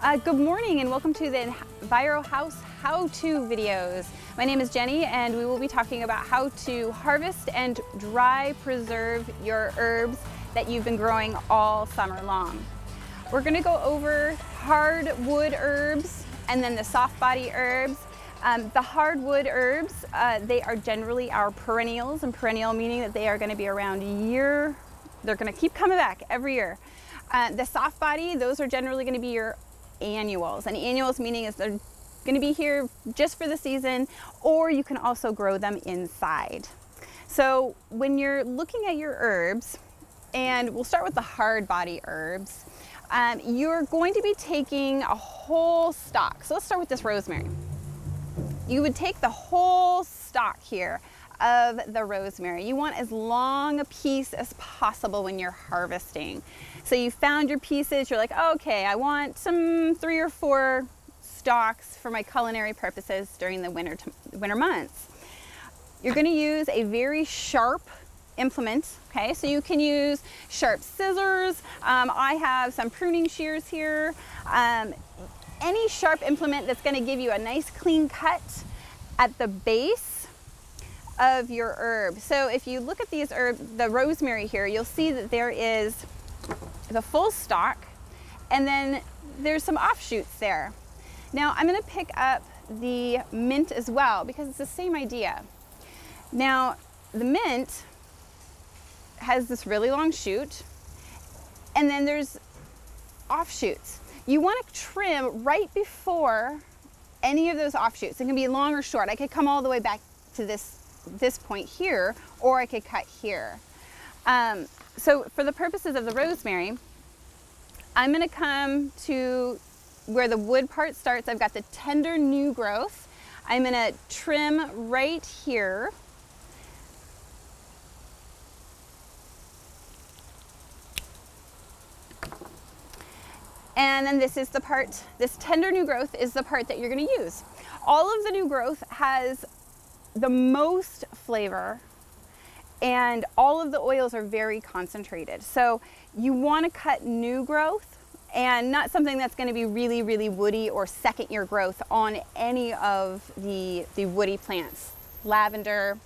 Good morning and welcome to the EnviroHouse how-to videos. My name is Jenny and we will be talking about how to harvest and dry preserve your herbs that you've been growing all summer long. We're going to go over hardwood herbs and then the soft body herbs. The hardwood herbs, they are generally our perennials, and perennial meaning that they are going to be around year. They're going to keep coming back every year. The soft body, those are generally going to be your annuals, and annuals meaning is they're going to be here just for the season, or you can also grow them inside. So when you're looking at your herbs, and we'll start with the hard body herbs, you're going to be taking a whole stalk. So let's start with this rosemary. You would take the whole stalk here of the rosemary. You want as long a piece as possible when you're harvesting. So you found your pieces, you're like, okay, I want some 3 or 4 stalks for my culinary purposes during the winter months. You're going to use a very sharp implement, okay? So you can use sharp scissors. I have some pruning shears here. Any sharp implement that's going to give you a nice clean cut at the base of your herb. So if you look at these herbs, the rosemary here, you'll see that there is the full stalk and then there's some offshoots there. Now I'm going to pick up the mint as well because it's the same idea. Now the mint has this really long shoot and then there's offshoots. You want to trim right before any of those offshoots. It can be long or short. I could come all the way back to this point here, or I could cut here. So for the purposes of the rosemary, I'm going to come to where the wood part starts. I've got the tender new growth. I'm going to trim right here. And then this is the part, this tender new growth is the part that you're going to use. All of the new growth has the most flavor and all of the oils are very concentrated. So you want to cut new growth and not something that's going to be really, really woody or second year growth on any of the woody plants. Lavender,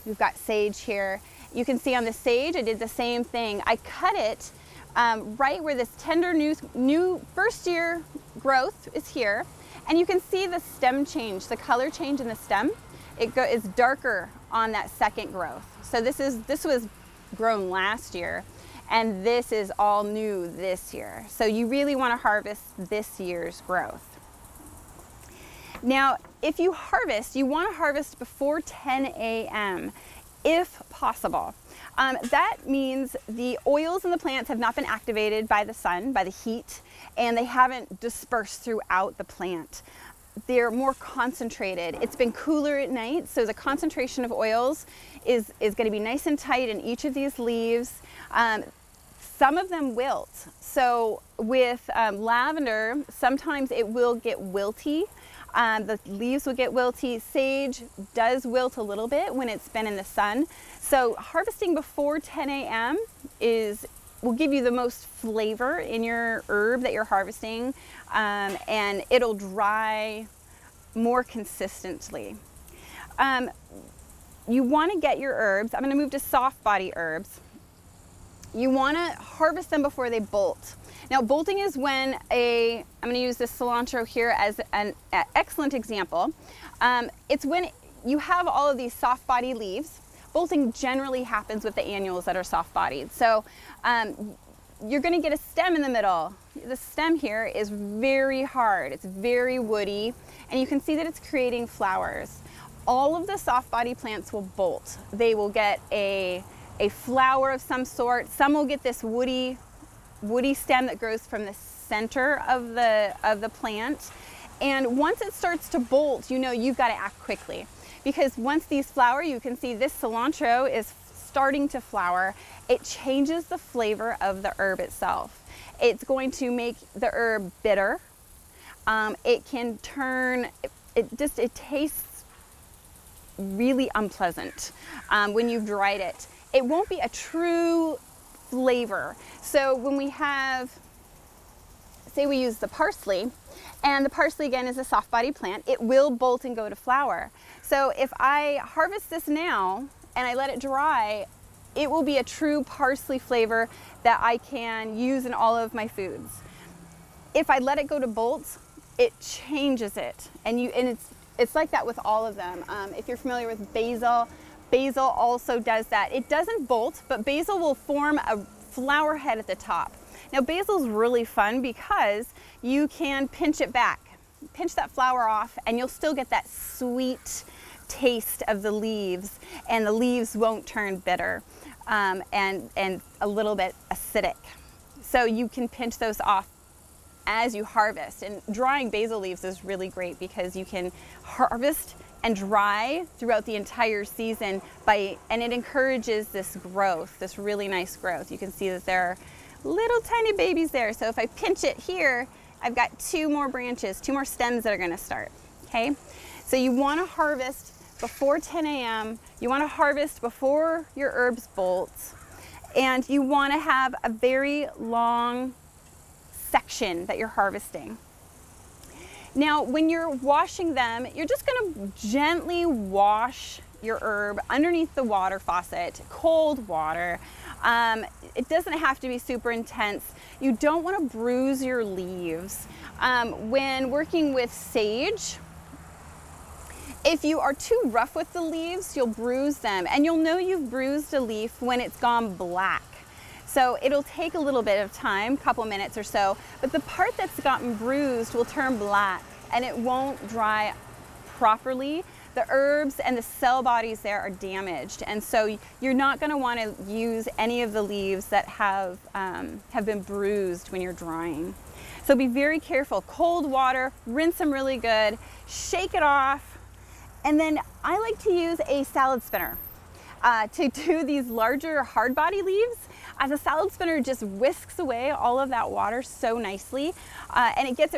we've got sage here. You can see on the sage, I did the same thing. I cut it right where this tender new first year growth is here, and you can see the stem change, the color change in the stem. It is darker on that second growth. So this was grown last year, and this is all new this year. So you really want to harvest this year's growth. Now, if you harvest, you want to harvest before 10 a.m. if possible. That means the oils in the plants have not been activated by the sun, by the heat, and they haven't dispersed throughout the plant. They're more concentrated. It's been cooler at night, so the concentration of oils is going to be nice and tight in each of these leaves. Some of them wilt. So with lavender, sometimes it will get wilty. The leaves will get wilty. Sage does wilt a little bit when it's been in the sun. So harvesting before 10 a.m. will give you the most flavor in your herb that you're harvesting, and it'll dry more consistently. You want to get your herbs. I'm going to move to soft body herbs. You want to harvest them before they bolt. Now, bolting is when I'm going to use this cilantro here as an excellent example. It's when you have all of these soft body leaves. Bolting generally happens with the annuals that are soft bodied. So you're going to get a stem in the middle. The stem here is very hard. It's very woody, and you can see that it's creating flowers. All of the soft body plants will bolt. They will get a flower of some sort. Some will get this woody stem that grows from the center of the plant. And once it starts to bolt, you know you've got to act quickly, because once these flower, you can see this cilantro is starting to flower. It changes the flavor of the herb itself. It's going to make the herb bitter. It can turn, it tastes really unpleasant when you've dried it. It won't be a true flavor. So when we have say we use the parsley, and the parsley again is a soft body plant, it will bolt and go to flower. So if I harvest this now and I let it dry, it will be a true parsley flavor that I can use in all of my foods. If I let it go to bolt, it changes it, and it's like that with all of them. If you're familiar with basil, basil also does that. It doesn't bolt, but basil will form a flower head at the top. Now basil's really fun because you can pinch it back, pinch that flower off, and you'll still get that sweet taste of the leaves, and the leaves won't turn bitter and a little bit acidic. So you can pinch those off as you harvest. And drying basil leaves is really great because you can harvest and dry throughout the entire season and it encourages this growth, this really nice growth. You can see that there are little tiny babies there. So if I pinch it here, I've got 2 more branches, 2 more stems that are gonna start, okay? So you wanna harvest before 10 a.m., you wanna harvest before your herbs bolt, and you wanna have a very long section that you're harvesting. Now, when you're washing them, you're just gonna gently wash your herb underneath the water faucet, cold water. It doesn't have to be super intense. You don't wanna bruise your leaves. When working with sage, if you are too rough with the leaves, you'll bruise them, and you'll know you've bruised a leaf when it's gone black. So it'll take a little bit of time, couple minutes or so, but the part that's gotten bruised will turn black and it won't dry properly. The herbs and the cell bodies there are damaged, and so you're not going to want to use any of the leaves that have been bruised when you're drying. So be very careful. Cold water, rinse them really good, shake it off, and then I like to use a salad spinner to do these larger hard body leaves. As a salad spinner just whisks away all of that water so nicely, and it gets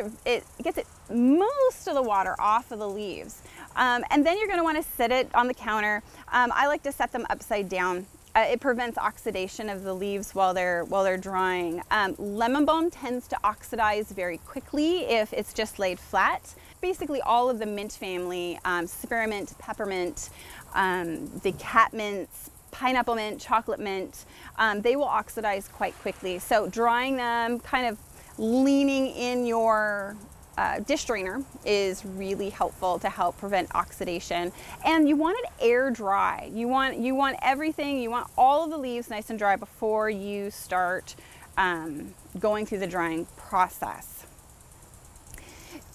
most of the water off of the leaves. And then you're going to want to sit it on the counter. I like to set them upside down. It prevents oxidation of the leaves while they're drying. Lemon balm tends to oxidize very quickly if it's just laid flat. Basically all of the mint family, spearmint, peppermint, the catmints, pineapple mint, chocolate mint, they will oxidize quite quickly. So drying them, kind of leaning in your dish drainer is really helpful to help prevent oxidation. And you want it air dry. You want everything, you want all of the leaves nice and dry before you start going through the drying process.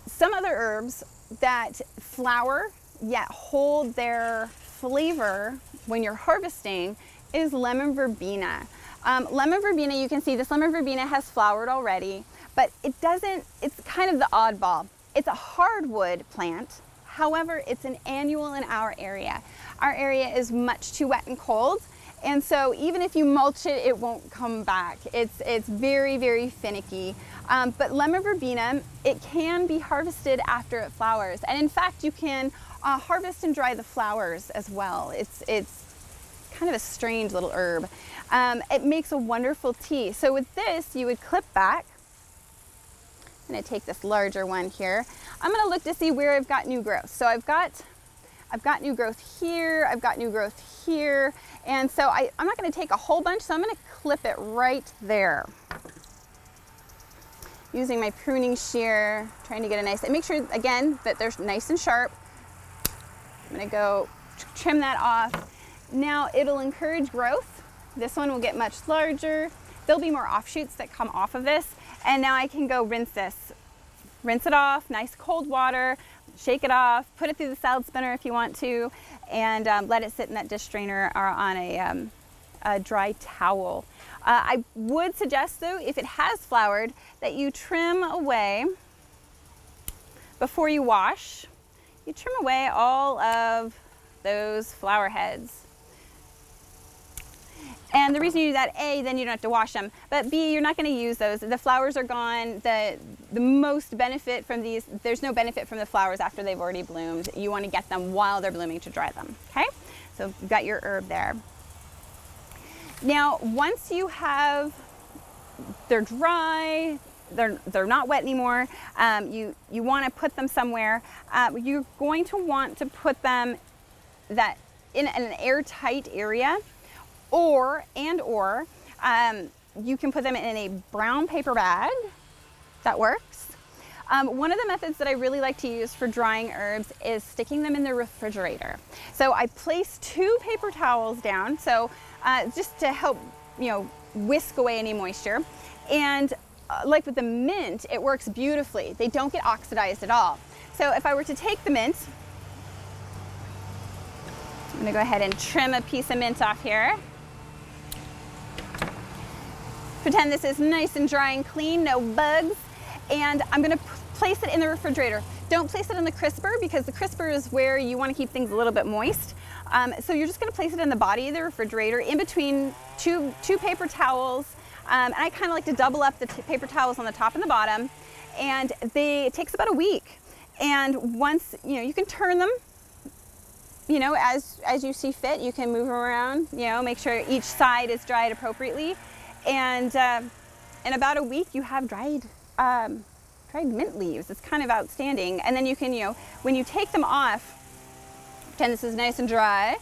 Some other herbs that flower yet hold their flavor when you're harvesting is lemon verbena. Lemon verbena, you can see this lemon verbena has flowered already, but it's kind of the oddball. It's a hardwood plant. However, it's an annual in our area. Our area is much too wet and cold, and so even if you mulch it, it won't come back. It's very, very finicky. But lemon verbena, it can be harvested after it flowers. And in fact, you can harvest and dry the flowers as well. It's kind of a strange little herb. It makes a wonderful tea. So with this, you would clip back. I'm gonna take this larger one here. I'm gonna look to see where I've got new growth. So I've got new growth here, I've got new growth here, and so I'm not gonna take a whole bunch, so I'm gonna clip it right there. Using my pruning shear, trying to get a nice, and make sure again that they're nice and sharp. I'm gonna go trim that off. Now it'll encourage growth. This one will get much larger. There'll be more offshoots that come off of this. And now I can go rinse this. Rinse it off, nice cold water, shake it off, put it through the salad spinner if you want to, and let it sit in that dish drainer or on a dry towel. I would suggest though, if it has flowered, that you trim away before you wash. You trim away all of those flower heads. And the reason you do that, A, then you don't have to wash them, but B, you're not going to use those. The flowers are gone. The most benefit from these, there's no benefit from the flowers after they've already bloomed. You want to get them while they're blooming to dry them, okay? So you've got your herb there. Now, once you have, they're dry, they're not wet anymore. You want to put them somewhere. You're going to want to put them in an airtight area, or you can put them in a brown paper bag. That works. One of the methods that I really like to use for drying herbs is sticking them in the refrigerator. So I place 2 paper towels down, so just to help, whisk away any moisture. And like with the mint, it works beautifully. They don't get oxidized at all. So if I were to take the mint, I'm gonna go ahead and trim a piece of mint off here. Pretend this is nice and dry and clean, no bugs. And I'm gonna place it in the refrigerator. Don't place it in the crisper, because the crisper is where you wanna keep things a little bit moist. So you're just gonna place it in the body of the refrigerator in between two paper towels. And I kind of like to double up the paper towels on the top and the bottom. And it takes about a week. And once, you can turn them, as you see fit. You can move them around, make sure each side is dried appropriately. And in about a week, you have dried mint leaves. It's kind of outstanding. And then you can, when you take them off, pretend this is nice and dry,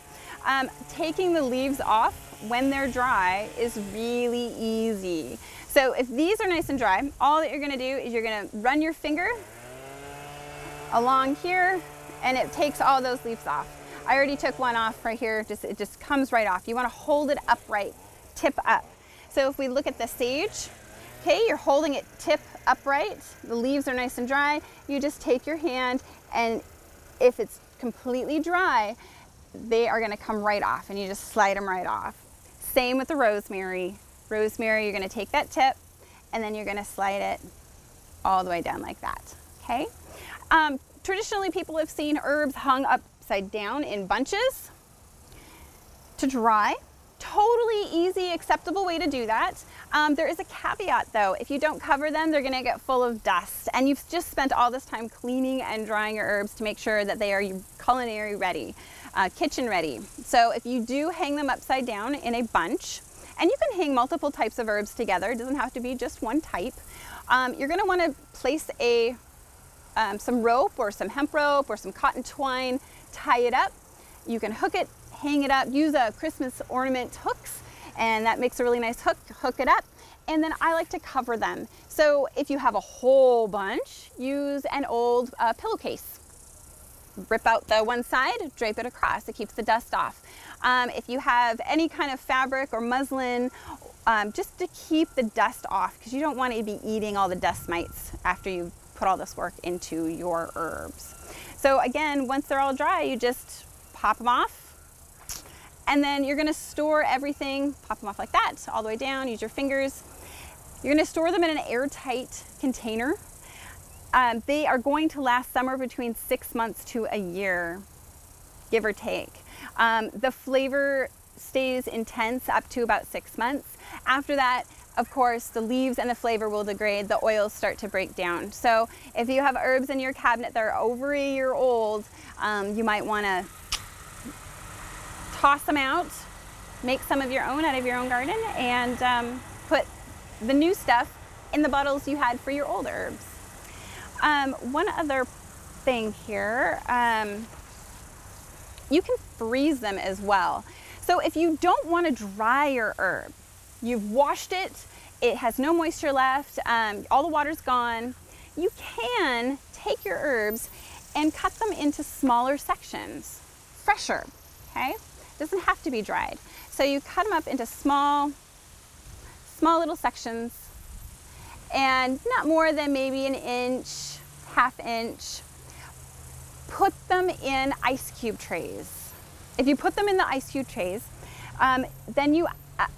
taking the leaves off when they're dry is really easy. So if these are nice and dry, all that you're gonna do is you're gonna run your finger along here, and it takes all those leaves off. I already took one off right here, it just comes right off. You wanna hold it upright, tip up. So if we look at the sage, okay, you're holding it tip upright, the leaves are nice and dry, you just take your hand, and if it's completely dry, they are gonna come right off, and you just slide them right off. Same with the rosemary. Rosemary, you're gonna take that tip, and then you're gonna slide it all the way down like that, okay? Traditionally, people have seen herbs hung upside down in bunches to dry. Totally easy, acceptable way to do that. There is a caveat though. If you don't cover them, they're gonna get full of dust, and you've just spent all this time cleaning and drying your herbs to make sure that they are culinary ready, kitchen ready. So if you do hang them upside down in a bunch, and you can hang multiple types of herbs together, it doesn't have to be just one type, you're gonna wanna place some rope or some hemp rope or some cotton twine, tie it up. You can hook it, hang it up, use a Christmas ornament hooks, and that makes a really nice hook it up. And then I like to cover them. So if you have a whole bunch, use an old pillowcase. Rip out the one side, drape it across, it keeps the dust off. If you have any kind of fabric or muslin, just to keep the dust off, because you don't want to be eating all the dust mites after you put all this work into your herbs. So again, once they're all dry, you just pop them off. And then you're gonna store everything, pop them off like that, all the way down, use your fingers. You're gonna store them in an airtight container. They are going to last somewhere between 6 months to a year, give or take. The flavor stays intense up to about 6 months. After that, of course, the leaves and the flavor will degrade, the oils start to break down. So if you have herbs in your cabinet that are over a year old, you might wanna toss them out, make some of your own out of your own garden, and put the new stuff in the bottles you had for your old herbs. One other thing here, you can freeze them as well. So if you don't want to dry your herb, you've washed it, it has no moisture left, all the water's gone, you can take your herbs and cut them into smaller sections, fresher, okay? Doesn't have to be dried. So you cut them up into small little sections, and not more than maybe an inch, half inch. Put them in ice cube trays. If you put them in the ice cube trays, then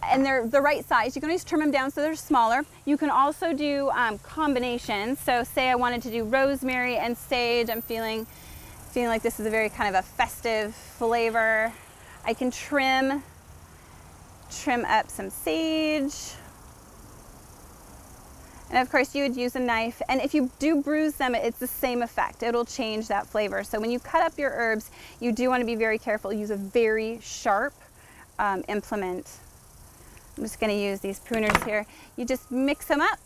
and they're the right size, you can always trim them down so they're smaller. You can also do combinations. So say I wanted to do rosemary and sage, I'm feeling like this is a very kind of a festive flavor. I can trim up some sage. And of course you would use a knife, and if you do bruise them, it's the same effect. It'll change that flavor. So when you cut up your herbs, you do want to be very careful. Use a very sharp implement. I'm just going to use these pruners here. You just mix them up,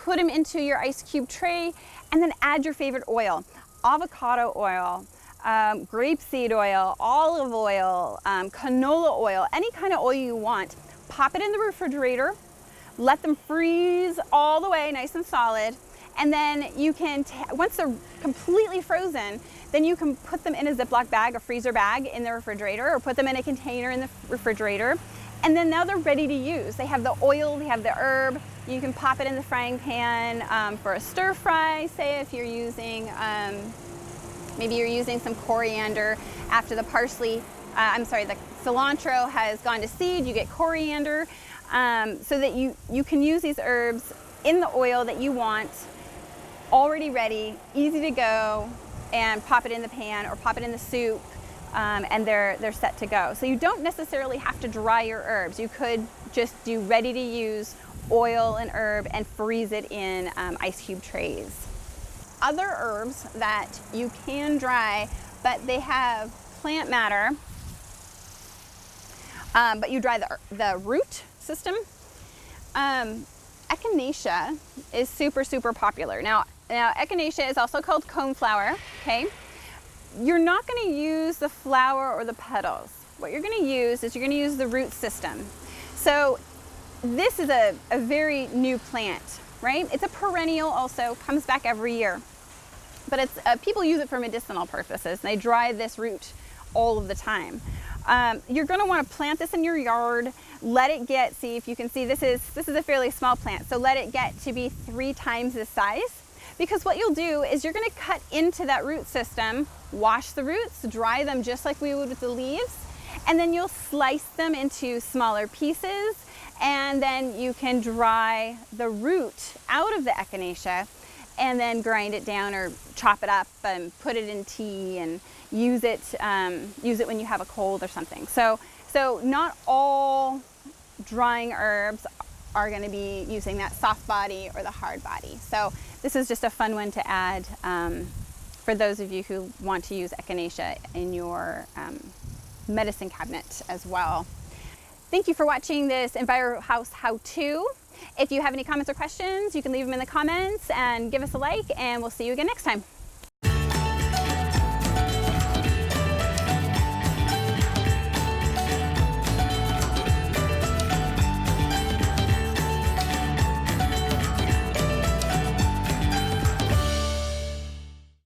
put them into your ice cube tray, and then add your favorite oil. Avocado oil, grapeseed oil, olive oil, canola oil, any kind of oil you want. Pop it in the refrigerator, let them freeze all the way nice and solid, and then you can, once they're completely frozen, then you can put them in a Ziploc bag, a freezer bag in the refrigerator, or put them in a container in the refrigerator. And then now they're ready to use. They have the oil, they have the herb. You can pop it in the frying pan for a stir fry, say if you're using, maybe you're using some coriander after the parsley, the cilantro has gone to seed, you get coriander, so that you can use these herbs in the oil that you want, already ready, easy to go, and pop it in the pan or pop it in the soup, and they're set to go. So you don't necessarily have to dry your herbs. You could just do ready to use oil and herb and freeze it in ice cube trays. Other herbs that you can dry, but they have plant matter, but you dry the root system. Echinacea is super, super popular. Now Echinacea is also called coneflower, okay? You're not gonna use the flower or the petals. What you're gonna use is you're gonna use the root system. So this is a very new plant, right? It's a perennial also, comes back every year. But it's people use it for medicinal purposes. They dry this root all of the time. You're going to want to plant this in your yard. Let it get, see if you can see, this is a fairly small plant. So let it get to be 3 times the size. Because what you'll do is you're going to cut into that root system, wash the roots, dry them just like we would with the leaves, and then you'll slice them into smaller pieces, and then you can dry the root out of the Echinacea and then grind it down or chop it up and put it in tea and use it when you have a cold or something. So not all drying herbs are going to be using that soft body or the hard body. So this is just a fun one to add for those of you who want to use Echinacea in your medicine cabinet as well. Thank you for watching this EnviroHouse how-to. If you have any comments or questions, you can leave them in the comments and give us a like, and we'll see you again next time.